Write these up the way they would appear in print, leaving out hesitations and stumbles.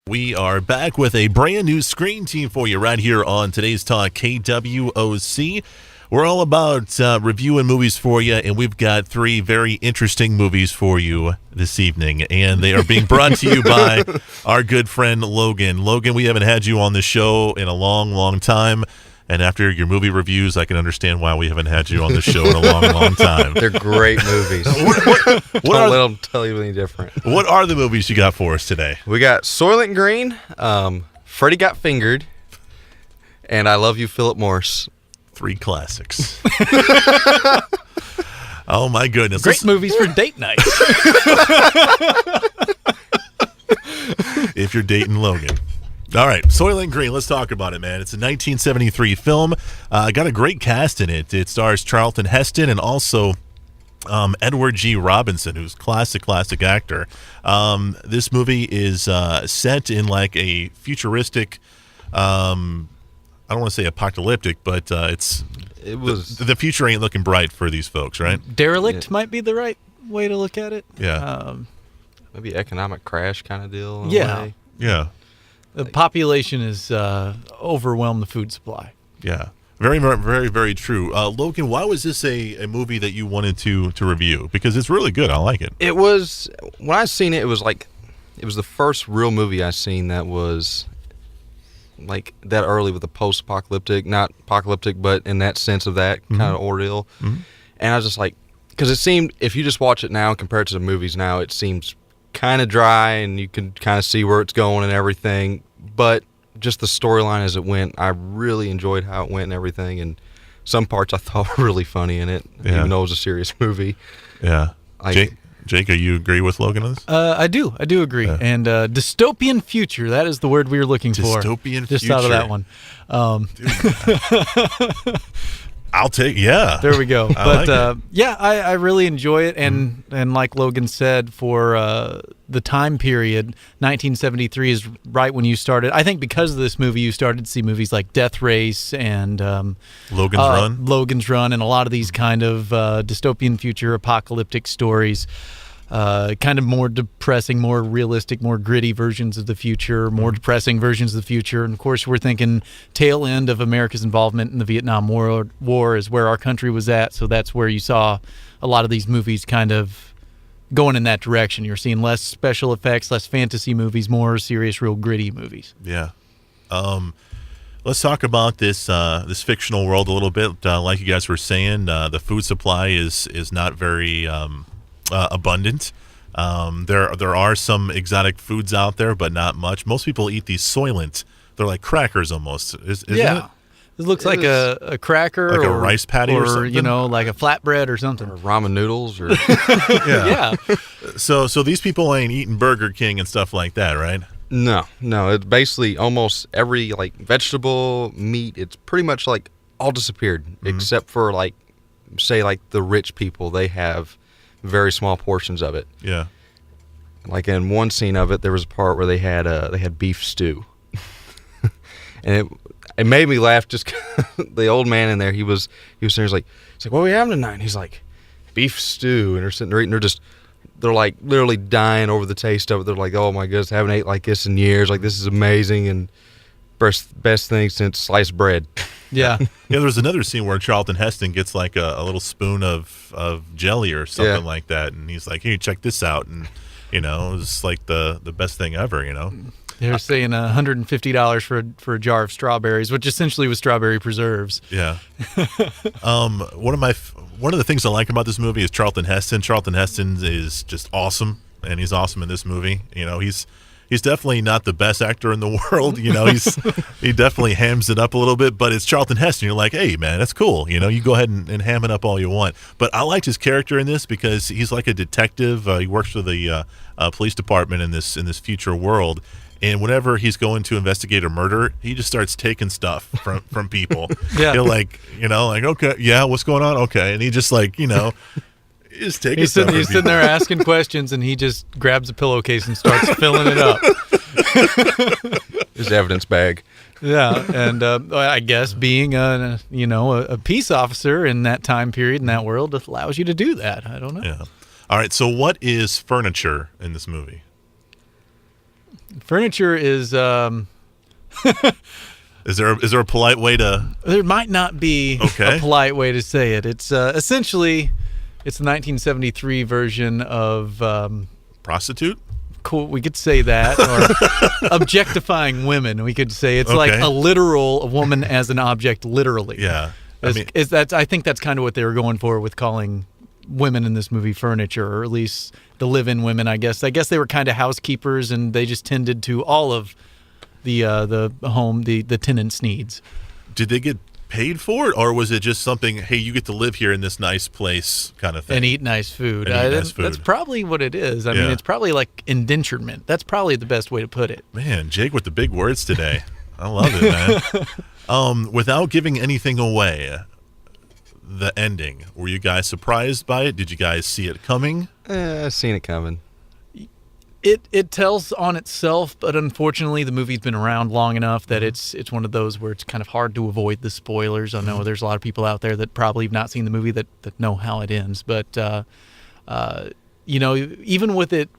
We are back with a brand new screen team for you right here on today's Talk KWOC. We're all about reviewing movies for you, and we've got three very interesting movies for you this evening, and they are being brought to you by our good friend Logan. Logan, we haven't had you on the show in a long, long time, and after your movie reviews, I can understand why we haven't had you on the show in a long, long time. They're great movies. Don't let them tell you any different. What are the movies you got for us today? We got Soylent Green, Freddie Got Fingered, and I Love You, Philip Morris. Three classics. Oh, my goodness. Great movies for date night. If you're dating Logan. All right, Soylent Green, let's talk about it, man. It's a 1973 film. Got a great cast in it. It stars Charlton Heston and also Edward G. Robinson, who's classic actor. This movie is set in like a futuristic, I don't want to say apocalyptic, but the future ain't looking bright for these folks, right? Derelict might be the right way to look at it. Yeah. Maybe economic crash kind of deal. In a Yeah. way. Yeah. The population is overwhelmed the food supply. Yeah. Very, very, very true. Logan, why was this a movie that you wanted to review? Because it's really good. I like it. It was, when I seen it, it was the first real movie I seen that was like that early with the post-apocalyptic, not apocalyptic, but in that sense of that kind of ordeal. Mm-hmm. And I was just like, because it seemed, if you just watch it now and compare it to the movies now, it seems kind of dry and you can kind of see where it's going and everything. But just the storyline as it went, I really enjoyed how it went and everything. And some parts I thought were really funny in it, even though it was a serious movie. Yeah. Jake, do you agree with Logan on this? I do agree. Yeah. And dystopian future, that is the word we were looking for. Dystopian just future. Out of that one. I'll take, yeah. There we go. But like I really enjoy it. And like Logan said, for the time period, 1973 is right when you started. I think because of this movie, you started to see movies like Death Race and Logan's Run, and a lot of these kind of dystopian future apocalyptic stories. Kind of more depressing, more realistic, more gritty versions of the future, more depressing versions of the future. And, of course, we're thinking tail end of America's involvement in the Vietnam War is where our country was at. So that's where you saw a lot of these movies kind of going in that direction. You're seeing less special effects, less fantasy movies, more serious, real gritty movies. Yeah. Let's talk about this fictional world a little bit. Like you guys were saying, the food supply is not very abundant. There are some exotic foods out there, but not much. Most people eat these Soylent. They're like crackers almost. Isn't it? It looks like a cracker, like or a rice patty, or something. Like a flatbread or something, or ramen noodles, or yeah. So these people ain't eating Burger King and stuff like that, right? No. It's basically almost every like vegetable, meat. It's pretty much like all disappeared, except for like, say, like the rich people. They have very small portions of it. Yeah. Like in one scene of it, there was a part where they had beef stew, and it made me laugh. Just the old man in there, he was saying, he's like, what are we having tonight? And he's like, beef stew, and they're sitting there eating. They're like literally dying over the taste of it. They're like, oh my goodness, I haven't ate like this in years. Like, this is amazing, and best thing since sliced bread. Yeah. Yeah, there was another scene where Charlton Heston gets like a little spoon of jelly or something like that, and he's like, "Hey, check this out," and it was like the best thing ever, They're saying $150 for a jar of strawberries, which essentially was strawberry preserves. Yeah. One of the things I like about this movie is Charlton Heston. Charlton Heston is just awesome, and he's awesome in this movie. He's definitely not the best actor in the world. He definitely hams it up a little bit, but it's Charlton Heston. You're like, hey, man, that's cool. You go ahead and ham it up all you want. But I liked his character in this because he's like a detective. He works for the police department in this future world. And whenever he's going to investigate a murder, he just starts taking stuff from people. Yeah. Like, okay, yeah, what's going on? Okay. And he just he's sitting there asking questions, and he just grabs a pillowcase and starts filling it up. His evidence bag. Yeah, and I guess being a peace officer in that time period in that world allows you to do that. I don't know. Yeah. All right. So what is furniture in this movie? Furniture is Is there a polite way to? there might not be Okay. a polite way to say it. It's essentially it's the 1973 version of Prostitute? cool. We could say that, or objectifying women. We could say it's like Okay. a literal woman as an object, literally. Yeah. I think that's kind of what they were going for with calling women in this movie furniture, or at least the live-in women. I guess they were kind of housekeepers, and they just tended to all of the home, the tenants' needs. Did they get paid for it, or was it just something? Hey, you get to live here in this nice place, kind of thing, And eat nice food. And eat nice food. That's probably what it is. I Yeah. mean, it's probably like indenturement. That's probably the best way to put it. Man, Jake with the big words today. I love it, man. Without giving anything away, the ending. Were you guys surprised by it? Did you guys see it coming? I've seen it coming. It tells on itself, but unfortunately, the movie's been around long enough that it's one of those where it's kind of hard to avoid the spoilers. I know there's a lot of people out there that probably have not seen the movie that know how it ends, but even with it.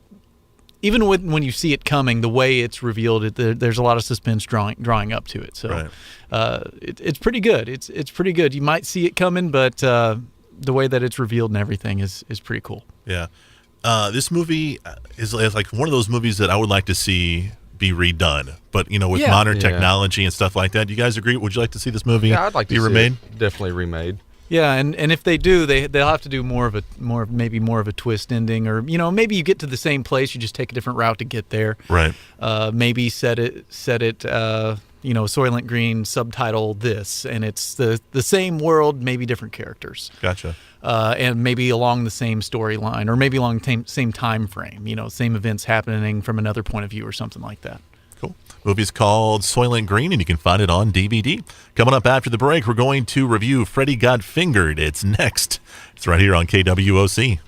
Even when you see it coming, the way it's revealed, there's a lot of suspense drawing up to it. So Right. it's pretty good. It's pretty good. You might see it coming, but the way that it's revealed and everything is pretty cool. Yeah. This movie is like one of those movies that I would like to see be redone, but with Yeah. modern Yeah. technology and stuff like that. Do you guys agree? Would you like to see this movie Yeah, I'd like to be see remade? it definitely remade. Yeah, and if they do, they'll have to do more of a twist ending, or maybe you get to the same place, you just take a different route to get there. Right. Maybe set it Soylent Green subtitle this, and it's the same world, maybe different characters. Gotcha. And maybe along the same storyline, or maybe along the same time frame, same events happening from another point of view or something like that. Cool. Movie's called Soylent Green, and you can find it on DVD. Coming up after the break, we're going to review Freddy Got Fingered. It's next. It's right here on KWOC.